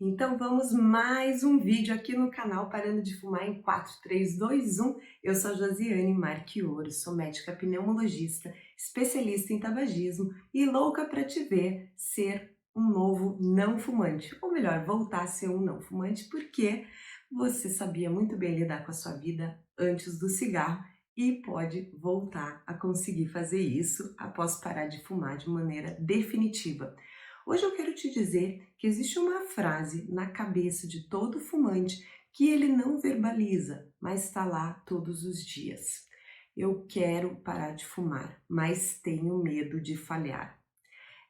Então vamos mais um vídeo aqui no canal Parando de Fumar em 4, 3, 2, 1. Eu sou a Josiane Marchioro, sou médica pneumologista, especialista em tabagismo e louca para te ver ser um novo não fumante. Ou melhor, voltar a ser um não fumante, porque você sabia muito bem lidar com a sua vida antes do cigarro e pode voltar a conseguir fazer isso após parar de fumar de maneira definitiva. Hoje eu quero te dizer que existe uma frase na cabeça de todo fumante que ele não verbaliza, mas está lá todos os dias. Eu quero parar de fumar, mas tenho medo de falhar.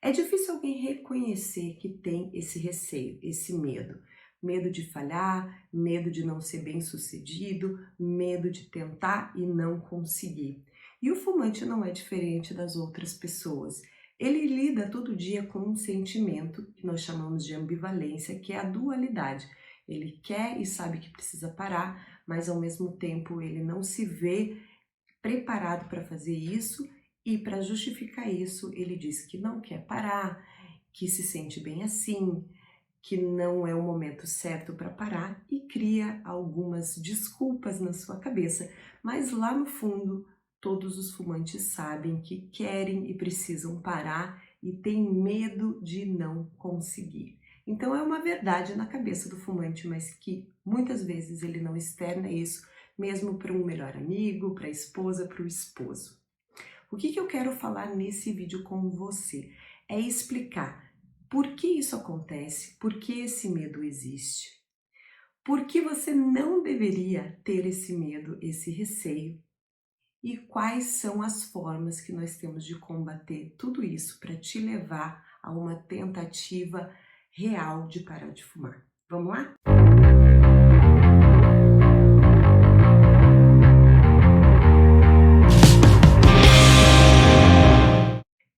É difícil alguém reconhecer que tem esse receio, esse medo. Medo de falhar, medo de não ser bem-sucedido, medo de tentar e não conseguir. E o fumante não é diferente das outras pessoas. Ele lida todo dia com um sentimento que nós chamamos de ambivalência, que é a dualidade. Ele quer e sabe que precisa parar, mas ao mesmo tempo ele não se vê preparado para fazer isso e para justificar isso ele diz que não quer parar, que se sente bem assim, que não é o momento certo para parar e cria algumas desculpas na sua cabeça, mas lá no fundo todos os fumantes sabem que querem e precisam parar e têm medo de não conseguir. Então é uma verdade na cabeça do fumante, mas que muitas vezes ele não externa isso, mesmo para um melhor amigo, para a esposa, para o esposo. O que eu quero falar nesse vídeo com você? É explicar por que isso acontece, por que esse medo existe, por que você não deveria ter esse medo, esse receio e quais são as formas que nós temos de combater tudo isso para te levar a uma tentativa real de parar de fumar. Vamos lá?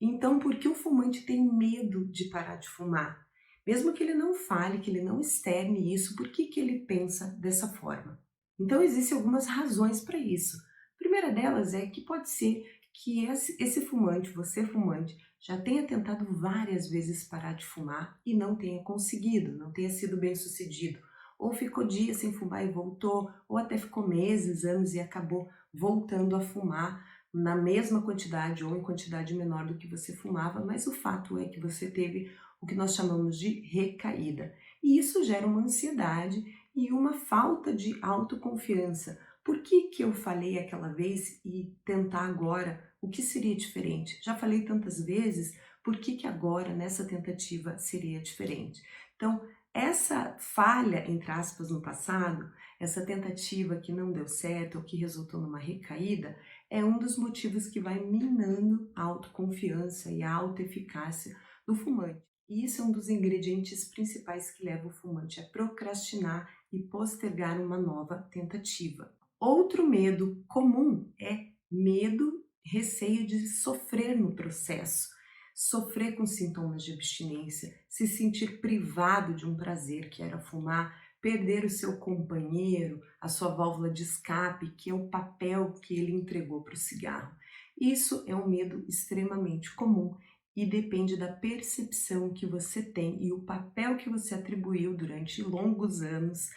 Então, por que o fumante tem medo de parar de fumar? Mesmo que ele não fale, que ele não externe isso, por que ele pensa dessa forma? Então, existem algumas razões para isso. A primeira delas é que pode ser que esse fumante, você fumante, já tenha tentado várias vezes parar de fumar e não tenha conseguido, não tenha sido bem sucedido. Ou ficou dias sem fumar e voltou, ou até ficou meses, anos e acabou voltando a fumar na mesma quantidade ou em quantidade menor do que você fumava, mas o fato é que você teve o que nós chamamos de recaída. E isso gera uma ansiedade e uma falta de autoconfiança. Por que eu falei aquela vez e tentar agora? O que seria diferente? Já falei tantas vezes, por que agora nessa tentativa seria diferente? Então, essa falha, entre aspas, no passado, essa tentativa que não deu certo ou que resultou numa recaída, é um dos motivos que vai minando a autoconfiança e a autoeficácia do fumante. E isso é um dos ingredientes principais que leva o fumante a procrastinar e postergar uma nova tentativa. Outro medo comum é medo, receio de sofrer no processo, sofrer com sintomas de abstinência, se sentir privado de um prazer que era fumar, perder o seu companheiro, a sua válvula de escape, que é o papel que ele entregou para o cigarro. Isso é um medo extremamente comum e depende da percepção que você tem e o papel que você atribuiu durante longos anos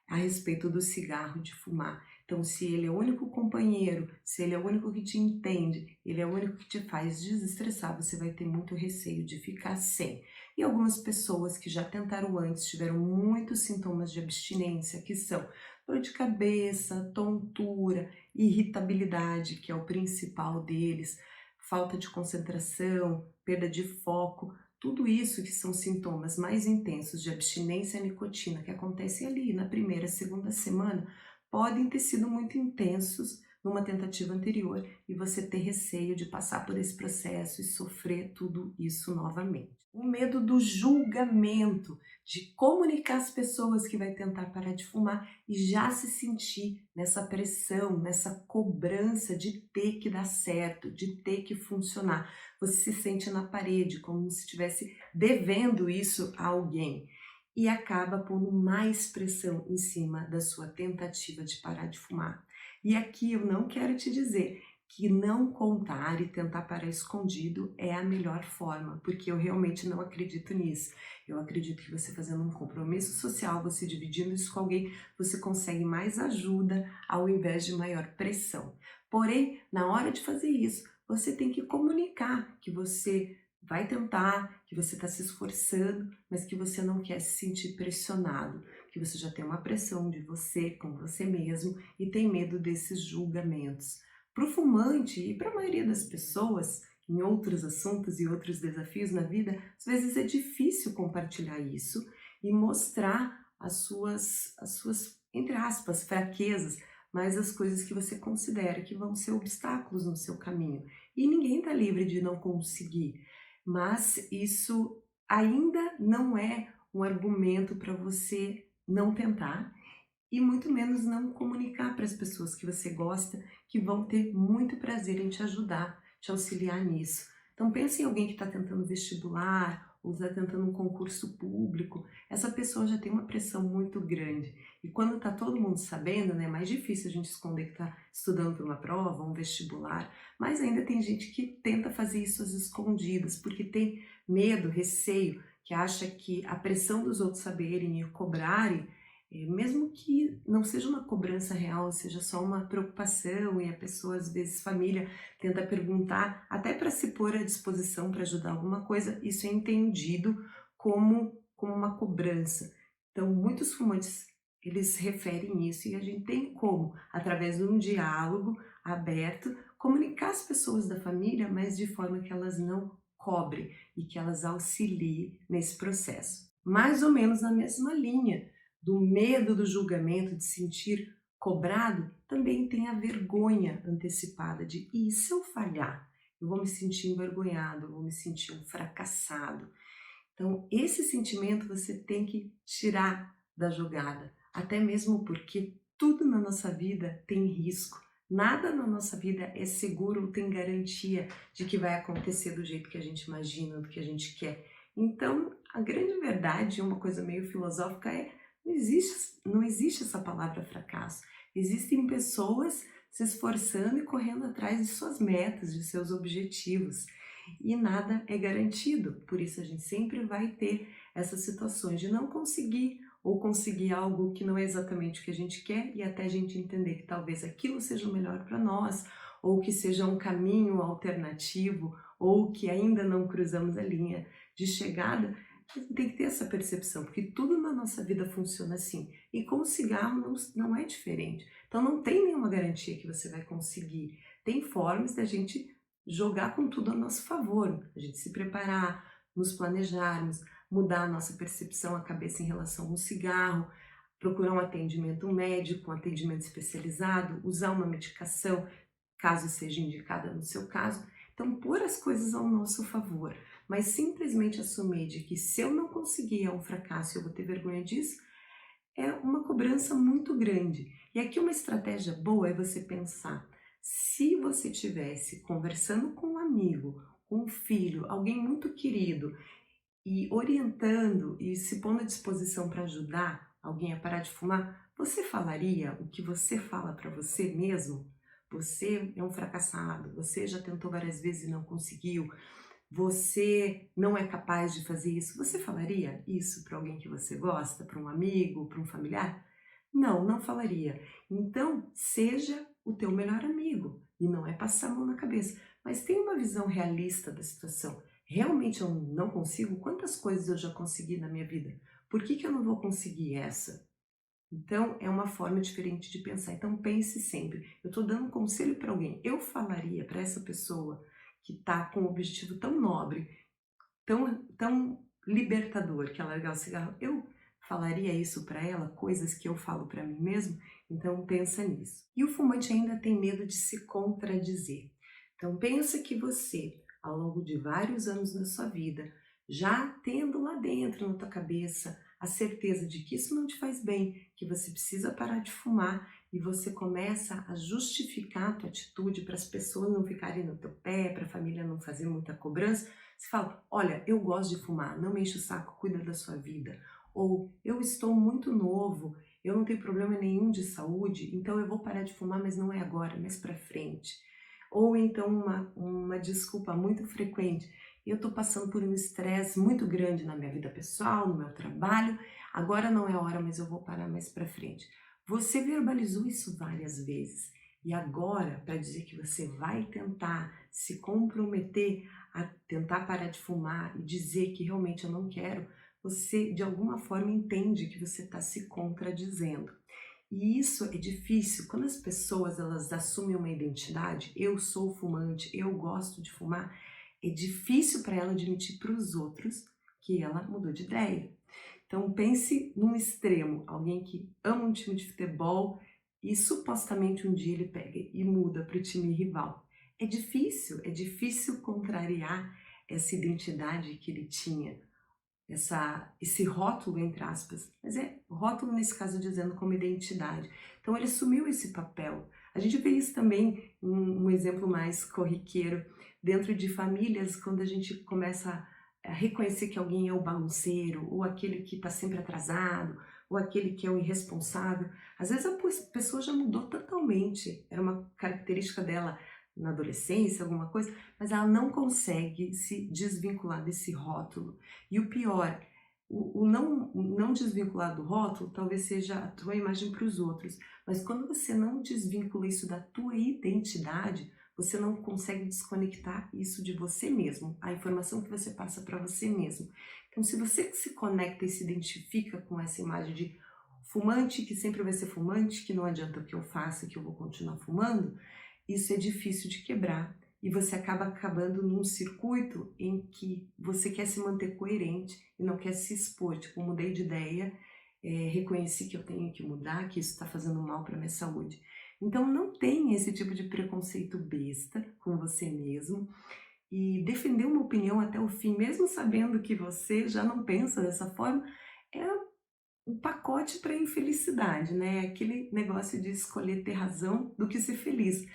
a respeito do cigarro de fumar. Então, se ele é o único companheiro, se ele é o único que te entende, ele é o único que te faz desestressar, você vai ter muito receio de ficar sem. E algumas pessoas que já tentaram antes tiveram muitos sintomas de abstinência, que são dor de cabeça, tontura, irritabilidade, que é o principal deles, falta de concentração, perda de foco. Tudo isso que são sintomas mais intensos de abstinência à nicotina, que acontecem ali na primeira, segunda semana, podem ter sido muito intensos numa tentativa anterior e você ter receio de passar por esse processo e sofrer tudo isso novamente. O medo do julgamento, de comunicar às pessoas que vai tentar parar de fumar e já se sentir nessa pressão, nessa cobrança de ter que dar certo, de ter que funcionar. Você se sente na parede, como se estivesse devendo isso a alguém e acaba pondo mais pressão em cima da sua tentativa de parar de fumar. E aqui eu não quero te dizer que não contar e tentar parar escondido é a melhor forma, porque eu realmente não acredito nisso. Eu acredito que você fazendo um compromisso social, você dividindo isso com alguém, você consegue mais ajuda ao invés de maior pressão. Porém, na hora de fazer isso, você tem que comunicar que você vai tentar, que você está se esforçando, mas que você não quer se sentir pressionado, que você já tem uma pressão de você com você mesmo e tem medo desses julgamentos. Para o fumante e para a maioria das pessoas, em outros assuntos e outros desafios na vida, às vezes é difícil compartilhar isso e mostrar as suas, entre aspas, fraquezas, mas as coisas que você considera que vão ser obstáculos no seu caminho. E ninguém está livre de não conseguir, mas isso ainda não é um argumento para você não tentar e muito menos não comunicar para as pessoas que você gosta, que vão ter muito prazer em te ajudar, te auxiliar nisso. Então pense em alguém que está tentando vestibular ou está tentando um concurso público. Essa pessoa já tem uma pressão muito grande. E quando está todo mundo sabendo, né, é mais difícil a gente esconder que está estudando para uma prova, um vestibular. Mas ainda tem gente que tenta fazer isso às escondidas, porque tem medo, receio, que acha que a pressão dos outros saberem e cobrarem mesmo que não seja uma cobrança real, seja só uma preocupação e a pessoa, às vezes, família, tenta perguntar, até para se pôr à disposição para ajudar alguma coisa, isso é entendido como uma cobrança. Então, muitos fumantes, eles referem isso e a gente tem como, através de um diálogo aberto, comunicar as pessoas da família, mas de forma que elas não cobrem e que elas auxiliem nesse processo. Mais ou menos na mesma linha do medo do julgamento, de sentir cobrado, também tem a vergonha antecipada de e se eu falhar? Eu vou me sentir envergonhado, eu vou me sentir um fracassado. Então, esse sentimento você tem que tirar da jogada, até mesmo porque tudo na nossa vida tem risco. Nada na nossa vida é seguro ou tem garantia de que vai acontecer do jeito que a gente imagina, do que a gente quer. Então, a grande verdade, uma coisa meio filosófica, é não existe essa palavra fracasso. Existem pessoas se esforçando e correndo atrás de suas metas, de seus objetivos. E nada é garantido, por isso a gente sempre vai ter essas situações de não conseguir ou conseguir algo que não é exatamente o que a gente quer e até a gente entender que talvez aquilo seja o melhor para nós ou que seja um caminho alternativo ou que ainda não cruzamos a linha de chegada. A gente tem que ter essa percepção, porque tudo na nossa vida funciona assim. E com o cigarro não é diferente. Então não tem nenhuma garantia que você vai conseguir. Tem formas da gente jogar com tudo a nosso favor, a gente se preparar, nos planejarmos, mudar a nossa percepção, a cabeça em relação ao cigarro, procurar um atendimento médico, um atendimento especializado, usar uma medicação, caso seja indicada no seu caso. Então, pôr as coisas ao nosso favor, mas simplesmente assumir de que se eu não conseguir é um fracasso e eu vou ter vergonha disso, é uma cobrança muito grande. E aqui uma estratégia boa é você pensar, se você tivesse conversando com um amigo, com um filho, alguém muito querido, e orientando e se pondo à disposição para ajudar alguém a parar de fumar, você falaria o que você fala para você mesmo? Você é um fracassado, você já tentou várias vezes e não conseguiu, você não é capaz de fazer isso. Você falaria isso para alguém que você gosta, para um amigo, para um familiar? Não, não falaria. Então, seja o teu melhor amigo. E não é passar a mão na cabeça, mas tenha uma visão realista da situação. Realmente eu não consigo? Quantas coisas eu já consegui na minha vida? Por que eu não vou conseguir essa? Então, é uma forma diferente de pensar. Então, pense sempre. Eu estou dando um conselho para alguém. Eu falaria para essa pessoa que está com um objetivo tão nobre, tão libertador, que é largar o cigarro, eu falaria isso para ela, coisas que eu falo para mim mesmo? Então, pensa nisso. E o fumante ainda tem medo de se contradizer. Então, pensa que você, ao longo de vários anos da sua vida, já tendo lá dentro na tua cabeça a certeza de que isso não te faz bem, que você precisa parar de fumar e você começa a justificar a tua atitude para as pessoas não ficarem no teu pé, para a família não fazer muita cobrança, você fala, olha, eu gosto de fumar, não me enche o saco, cuida da sua vida. Ou, eu estou muito novo, eu não tenho problema nenhum de saúde, então eu vou parar de fumar, mas não é agora, é mais para frente. Ou então uma desculpa muito frequente: "Eu estou passando por um estresse muito grande na minha vida pessoal, no meu trabalho, agora não é a hora, mas eu vou parar mais para frente". Você verbalizou isso várias vezes, e agora, para dizer que você vai tentar se comprometer a tentar parar de fumar e dizer que realmente eu não quero, você de alguma forma entende que você está se contradizendo. E isso é difícil, quando as pessoas elas assumem uma identidade, eu sou fumante, eu gosto de fumar, é difícil para ela admitir para os outros que ela mudou de ideia. Então pense num extremo, alguém que ama um time de futebol e supostamente um dia ele pega e muda para o time rival. É difícil contrariar essa identidade que ele tinha, esse rótulo entre aspas, mas é rótulo nesse caso dizendo como identidade. Então ele assumiu esse papel. A gente vê isso também, um exemplo mais corriqueiro, dentro de famílias, quando a gente começa a reconhecer que alguém é o bagunceiro, ou aquele que está sempre atrasado, ou aquele que é o irresponsável. Às vezes pessoa já mudou totalmente, era uma característica dela na adolescência, alguma coisa, mas ela não consegue se desvincular desse rótulo. E o pior, o não desvincular do rótulo talvez seja a tua imagem para os outros, mas quando você não desvincula isso da tua identidade, você não consegue desconectar isso de você mesmo, a informação que você passa para você mesmo. Então, se você se conecta e se identifica com essa imagem de fumante que sempre vai ser fumante, que não adianta o que eu faça, que eu vou continuar fumando, isso é difícil de quebrar e você acaba acabando num circuito em que você quer se manter coerente e não quer se expor, tipo, mudei de ideia, reconheci que eu tenho que mudar, que isso está fazendo mal para minha saúde. Então não tenha esse tipo de preconceito besta com você mesmo e defender uma opinião até o fim, mesmo sabendo que você já não pensa dessa forma, é um pacote para infelicidade, né? Aquele negócio de escolher ter razão do que ser feliz.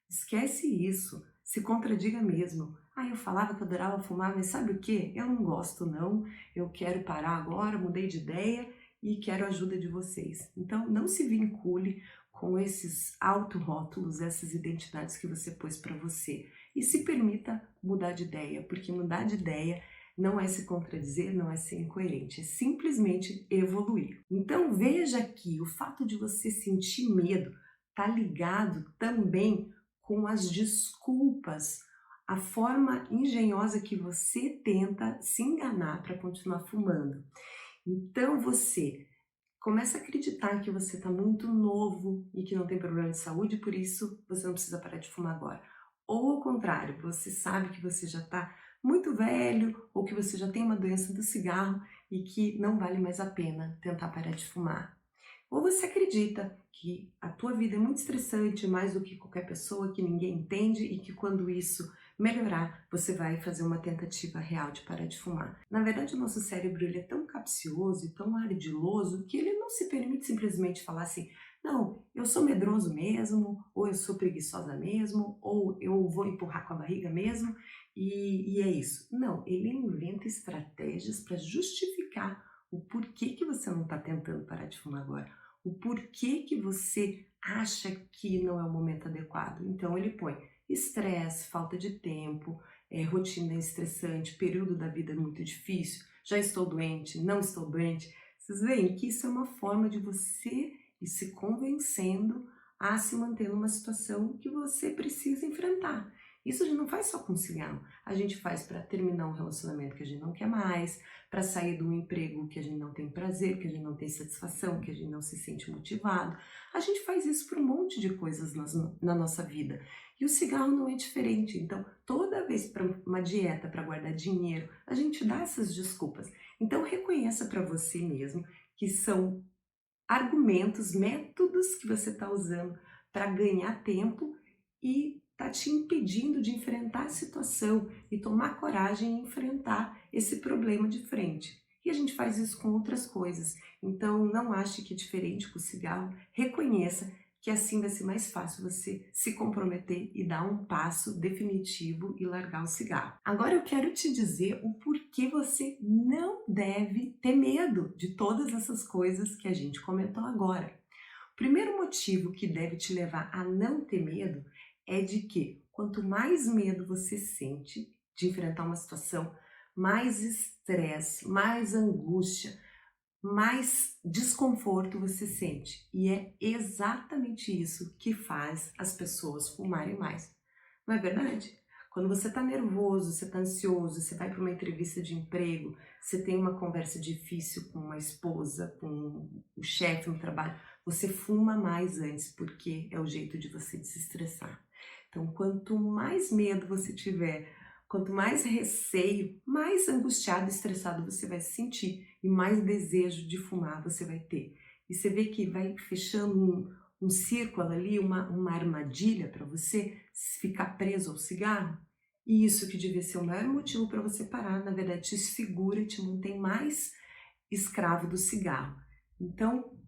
Esquece isso, se contradiga mesmo. Ah, eu falava que eu adorava fumar, mas sabe o que? Eu não gosto não, eu quero parar agora, mudei de ideia e quero a ajuda de vocês. Então não se vincule com esses autorrótulos, essas identidades que você pôs para você. E se permita mudar de ideia, porque mudar de ideia não é se contradizer, não é ser incoerente, é simplesmente evoluir. Então veja que o fato de você sentir medo está ligado também com as desculpas, a forma engenhosa que você tenta se enganar para continuar fumando. Então você começa a acreditar que você está muito novo e que não tem problema de saúde, por isso você não precisa parar de fumar agora. Ou ao contrário, você sabe que você já está muito velho ou que você já tem uma doença do cigarro e que não vale mais a pena tentar parar de fumar. Ou você acredita que a tua vida é muito estressante, mais do que qualquer pessoa, que ninguém entende e que quando isso melhorar, você vai fazer uma tentativa real de parar de fumar. Na verdade, o nosso cérebro ele é tão capcioso e tão ardiloso que ele não se permite simplesmente falar assim, não, eu sou medroso mesmo, ou eu sou preguiçosa mesmo, ou eu vou empurrar com a barriga mesmo, e é isso. Não, ele inventa estratégias para justificar o porquê que você não está tentando parar de fumar agora, o porquê que você acha que não é o momento adequado. Então ele põe estresse, falta de tempo, rotina estressante, período da vida muito difícil, já estou doente, não estou doente. Vocês veem que isso é uma forma de você ir se convencendo a se manter numa situação que você precisa enfrentar. Isso a gente não faz só com cigarro, a gente faz para terminar um relacionamento que a gente não quer mais, para sair de um emprego que a gente não tem prazer, que a gente não tem satisfação, que a gente não se sente motivado. A gente faz isso por um monte de coisas na nossa vida. E o cigarro não é diferente. Então, toda vez para uma dieta, para guardar dinheiro, a gente dá essas desculpas. Então, reconheça para você mesmo que são argumentos, métodos que você está usando para ganhar tempo e está te impedindo de enfrentar a situação e tomar coragem e enfrentar esse problema de frente. E a gente faz isso com outras coisas. Então não ache que é diferente com o cigarro, reconheça que assim vai ser mais fácil você se comprometer e dar um passo definitivo e largar o cigarro. Agora eu quero te dizer o porquê você não deve ter medo de todas essas coisas que a gente comentou agora. O primeiro motivo que deve te levar a não ter medo é de que quanto mais medo você sente de enfrentar uma situação, mais estresse, mais angústia, mais desconforto você sente. E é exatamente isso que faz as pessoas fumarem mais. Não é verdade? Quando você está nervoso, você está ansioso, você vai para uma entrevista de emprego, você tem uma conversa difícil com uma esposa, com o chefe no trabalho, você fuma mais antes, porque é o jeito de você desestressar. Então, quanto mais medo você tiver, quanto mais receio, mais angustiado e estressado você vai se sentir e mais desejo de fumar você vai ter. E você vê que vai fechando um círculo ali, uma armadilha para você ficar preso ao cigarro. E isso que devia ser o maior motivo para você parar, na verdade te segura e te mantém mais escravo do cigarro. Então,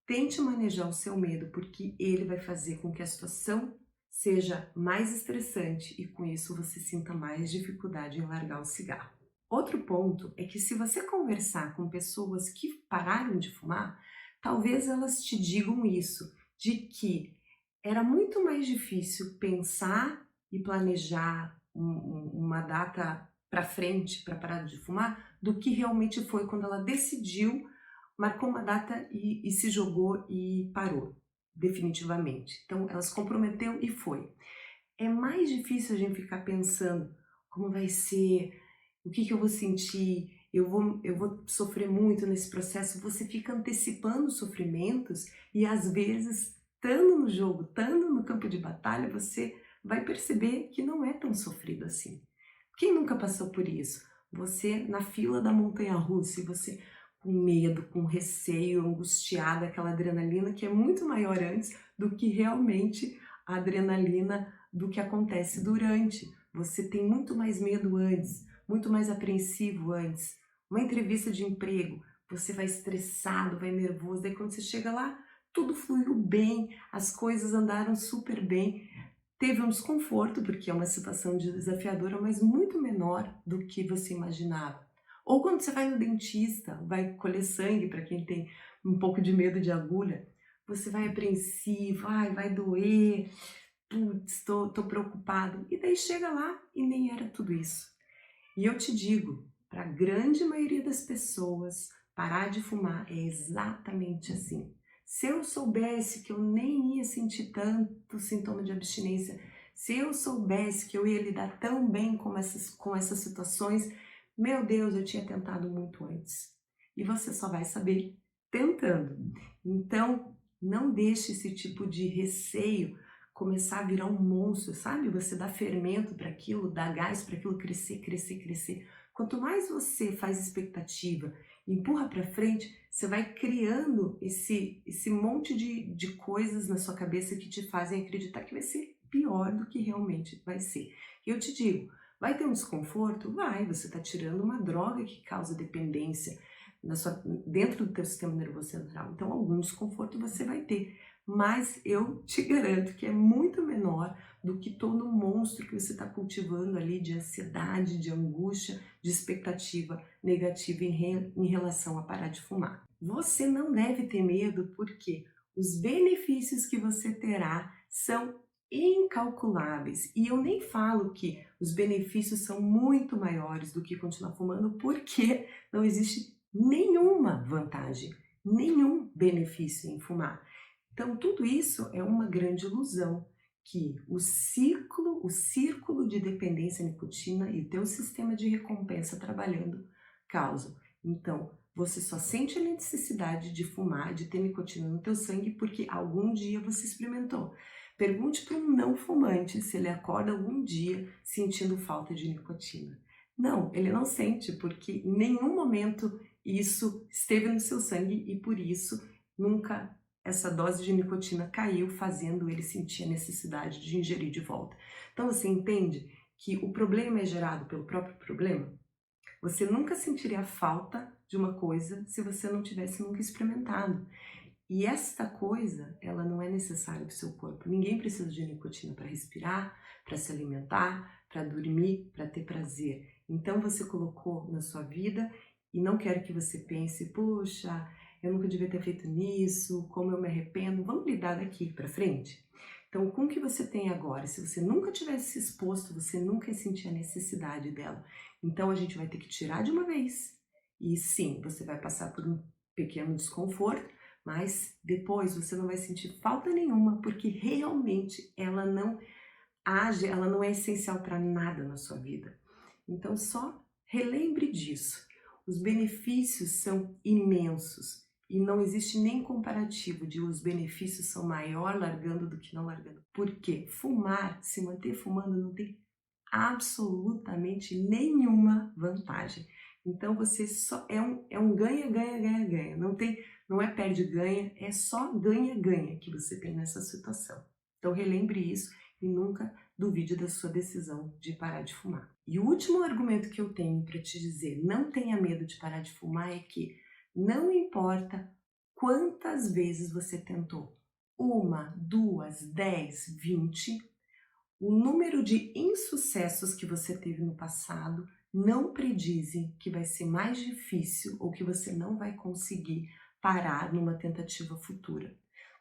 tente manejar o seu medo, porque ele vai fazer com que a situação seja mais estressante e com isso você sinta mais dificuldade em largar o cigarro. Outro ponto é que se você conversar com pessoas que pararam de fumar, talvez elas te digam isso, de que era muito mais difícil pensar e planejar uma data para frente para parar de fumar do que realmente foi quando ela decidiu, marcou uma data e se jogou e parou, definitivamente. Então, ela se comprometeu e foi. É mais difícil a gente ficar pensando como vai ser, o que eu vou sentir, eu vou sofrer muito nesse processo. Você fica antecipando sofrimentos e às vezes, estando no jogo, estando no campo de batalha, você vai perceber que não é tão sofrido assim. Quem nunca passou por isso? Você na fila da montanha-russa e você com medo, com receio, angustiada, aquela adrenalina que é muito maior antes do que realmente a adrenalina do que acontece durante. Você tem muito mais medo antes, muito mais apreensivo antes. Uma entrevista de emprego, você vai estressado, vai nervoso, daí quando você chega lá, tudo fluiu bem, as coisas andaram super bem. Teve um desconforto, porque é uma situação desafiadora, mas muito menor do que você imaginava. Ou quando você vai no dentista, vai colher sangue, para quem tem um pouco de medo de agulha, você vai apreensivo, ai, vai doer, putz, tô preocupado. E daí chega lá e nem era tudo isso. E eu te digo, para a grande maioria das pessoas, parar de fumar é exatamente assim. Se eu soubesse que eu nem ia sentir tanto sintoma de abstinência, se eu soubesse que eu ia lidar tão bem com essas situações, meu Deus, eu tinha tentado muito antes. E você só vai saber tentando. Então, não deixe esse tipo de receio começar a virar um monstro, sabe? Você dá fermento para aquilo, dá gás para aquilo crescer, crescer, crescer. Quanto mais você faz expectativa, empurra para frente, você vai criando esse monte de coisas na sua cabeça que te fazem acreditar que vai ser pior do que realmente vai ser. E eu te digo, vai ter um desconforto? Vai, você está tirando uma droga que causa dependência dentro do teu sistema nervoso central. Então, algum desconforto você vai ter, mas eu te garanto que é muito menor do que todo o monstro que você está cultivando ali de ansiedade, de angústia, de expectativa negativa em relação a parar de fumar. Você não deve ter medo porque os benefícios que você terá são incalculáveis. E eu nem falo que os benefícios são muito maiores do que continuar fumando, porque não existe nenhuma vantagem, nenhum benefício em fumar. Então, tudo isso é uma grande ilusão que o círculo de dependência à nicotina e o teu sistema de recompensa trabalhando causam. Então, você só sente a necessidade de fumar, de ter nicotina no teu sangue porque algum dia você experimentou. Pergunte para um não fumante se ele acorda algum dia sentindo falta de nicotina. Não, ele não sente, porque em nenhum momento isso esteve no seu sangue e por isso nunca essa dose de nicotina caiu, fazendo ele sentir a necessidade de ingerir de volta. Então você entende que o problema é gerado pelo próprio problema? Você nunca sentiria falta de uma coisa se você não tivesse nunca experimentado. E esta coisa, ela não é necessária para o seu corpo. Ninguém precisa de nicotina para respirar, para se alimentar, para dormir, para ter prazer. Então você colocou na sua vida e não quero que você pense, puxa, eu nunca devia ter feito nisso, como eu me arrependo. Vamos lidar daqui para frente? Então, com o que você tem agora, se você nunca tivesse se exposto, você nunca ia sentir a necessidade dela. Então, a gente vai ter que tirar de uma vez. E sim, você vai passar por um pequeno desconforto, mas depois você não vai sentir falta nenhuma, porque realmente ela não age, ela não é essencial para nada na sua vida. Então, só relembre disso. Os benefícios são imensos e não existe nem comparativo de os benefícios são maior largando do que não largando. Porque fumar, se manter fumando, não tem absolutamente nenhuma vantagem. Então você só é um ganha, ganha, ganha, ganha. Não é perde ganha, é só ganha, ganha que você tem nessa situação. Então relembre isso e nunca duvide da sua decisão de parar de fumar. E o último argumento que eu tenho para te dizer, não tenha medo de parar de fumar, é que não importa quantas vezes você tentou, 1, 2, 10, 20, o número de insucessos que você teve no passado não predizem que vai ser mais difícil ou que você não vai conseguir parar numa tentativa futura.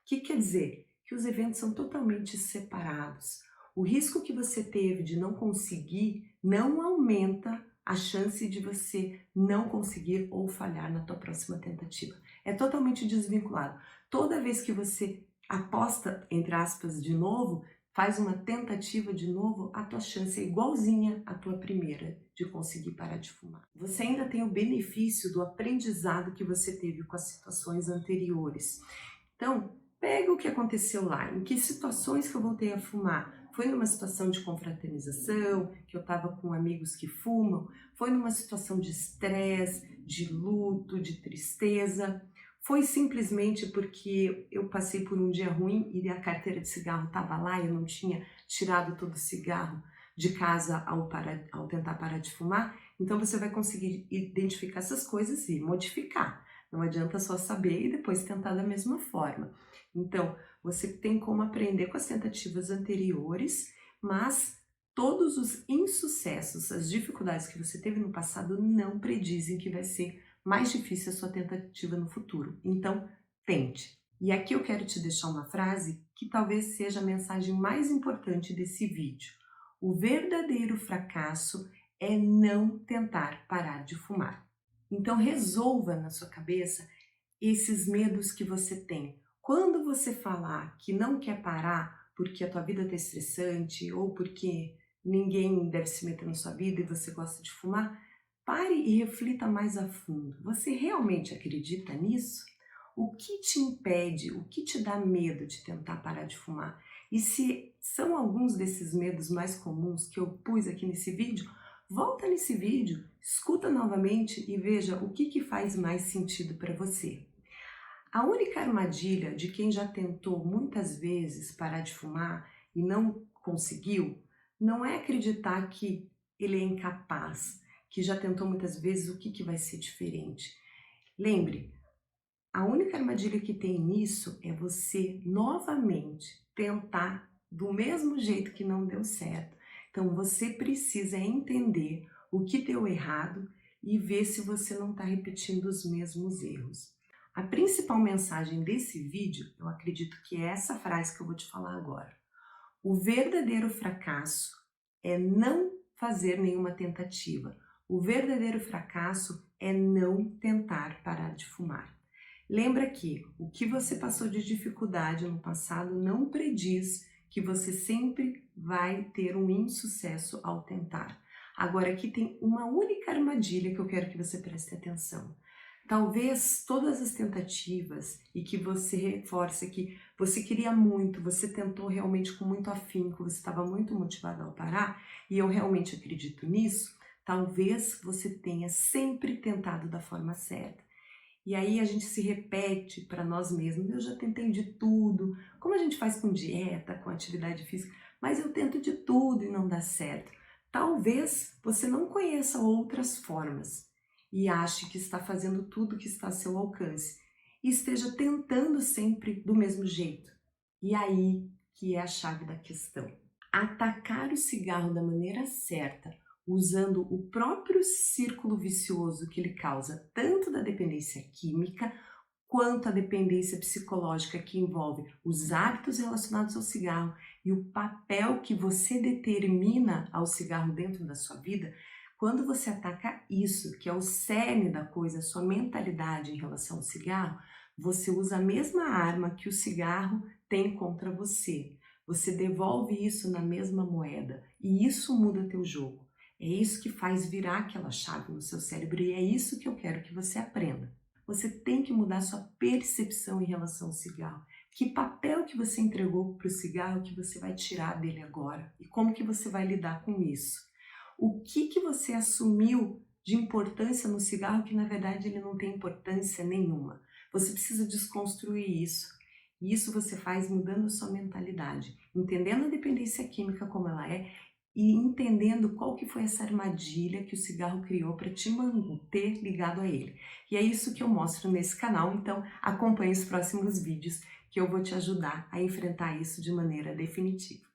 O que quer dizer? Que os eventos são totalmente separados. O risco que você teve de não conseguir não aumenta a chance de você não conseguir ou falhar na tua próxima tentativa. É totalmente desvinculado. Toda vez que você aposta, entre aspas, de novo, faz uma tentativa de novo, a tua chance é igualzinha à tua primeira de conseguir parar de fumar. Você ainda tem o benefício do aprendizado que você teve com as situações anteriores. Então, pega o que aconteceu lá, em que situações que eu voltei a fumar. Foi numa situação de confraternização, que eu estava com amigos que fumam, foi numa situação de estresse, de luto, de tristeza. Foi simplesmente porque eu passei por um dia ruim e a carteira de cigarro estava lá e eu não tinha tirado todo o cigarro de casa ao tentar parar de fumar. Então você vai conseguir identificar essas coisas e modificar. Não adianta só saber e depois tentar da mesma forma. Então, você tem como aprender com as tentativas anteriores, mas todos os insucessos, as dificuldades que você teve no passado não predizem que vai ser mais difícil a sua tentativa no futuro. Então, tente. E aqui eu quero te deixar uma frase que talvez seja a mensagem mais importante desse vídeo. O verdadeiro fracasso é não tentar parar de fumar. Então, resolva na sua cabeça esses medos que você tem. Quando você falar que não quer parar porque a tua vida está estressante ou porque ninguém deve se meter na sua vida e você gosta de fumar, pare e reflita mais a fundo. Você realmente acredita nisso? O que te impede, o que te dá medo de tentar parar de fumar? E se são alguns desses medos mais comuns que eu pus aqui nesse vídeo, volta nesse vídeo, escuta novamente e veja o que faz mais sentido para você. A única armadilha de quem já tentou muitas vezes parar de fumar e não conseguiu, não é acreditar que ele é incapaz, que já tentou muitas vezes, o que vai ser diferente. Lembre, a única armadilha que tem nisso é você novamente tentar do mesmo jeito que não deu certo. Então você precisa entender o que deu errado e ver se você não está repetindo os mesmos erros. A principal mensagem desse vídeo, eu acredito que é essa frase que eu vou te falar agora. O verdadeiro fracasso é não fazer nenhuma tentativa. O verdadeiro fracasso é não tentar parar de fumar. Lembra que o que você passou de dificuldade no passado não prediz que você sempre vai ter um insucesso ao tentar. Agora aqui tem uma única armadilha que eu quero que você preste atenção. Talvez todas as tentativas e que você reforce que você queria muito, você tentou realmente com muito afinco, você estava muito motivado ao parar, e eu realmente acredito nisso, talvez você tenha sempre tentado da forma certa. E aí a gente se repete para nós mesmos, eu já tentei de tudo, como a gente faz com dieta, com atividade física, mas eu tento de tudo e não dá certo. Talvez você não conheça outras formas e ache que está fazendo tudo que está a seu alcance e esteja tentando sempre do mesmo jeito. E aí que é a chave da questão. Atacar o cigarro da maneira certa, usando o próprio círculo vicioso que ele causa, tanto da dependência química quanto a dependência psicológica que envolve os hábitos relacionados ao cigarro e o papel que você determina ao cigarro dentro da sua vida, quando você ataca isso, que é o cerne da coisa, a sua mentalidade em relação ao cigarro, você usa a mesma arma que o cigarro tem contra você. Você devolve isso na mesma moeda e isso muda teu jogo. É isso que faz virar aquela chave no seu cérebro e é isso que eu quero que você aprenda. Você tem que mudar sua percepção em relação ao cigarro. Que papel que você entregou para o cigarro que você vai tirar dele agora? E como que você vai lidar com isso? O que você assumiu de importância no cigarro que na verdade ele não tem importância nenhuma? Você precisa desconstruir isso. E isso você faz mudando a sua mentalidade, entendendo a dependência química como ela é e entendendo qual que foi essa armadilha que o cigarro criou para te manter ligado a ele. E é isso que eu mostro nesse canal, então acompanhe os próximos vídeos que eu vou te ajudar a enfrentar isso de maneira definitiva.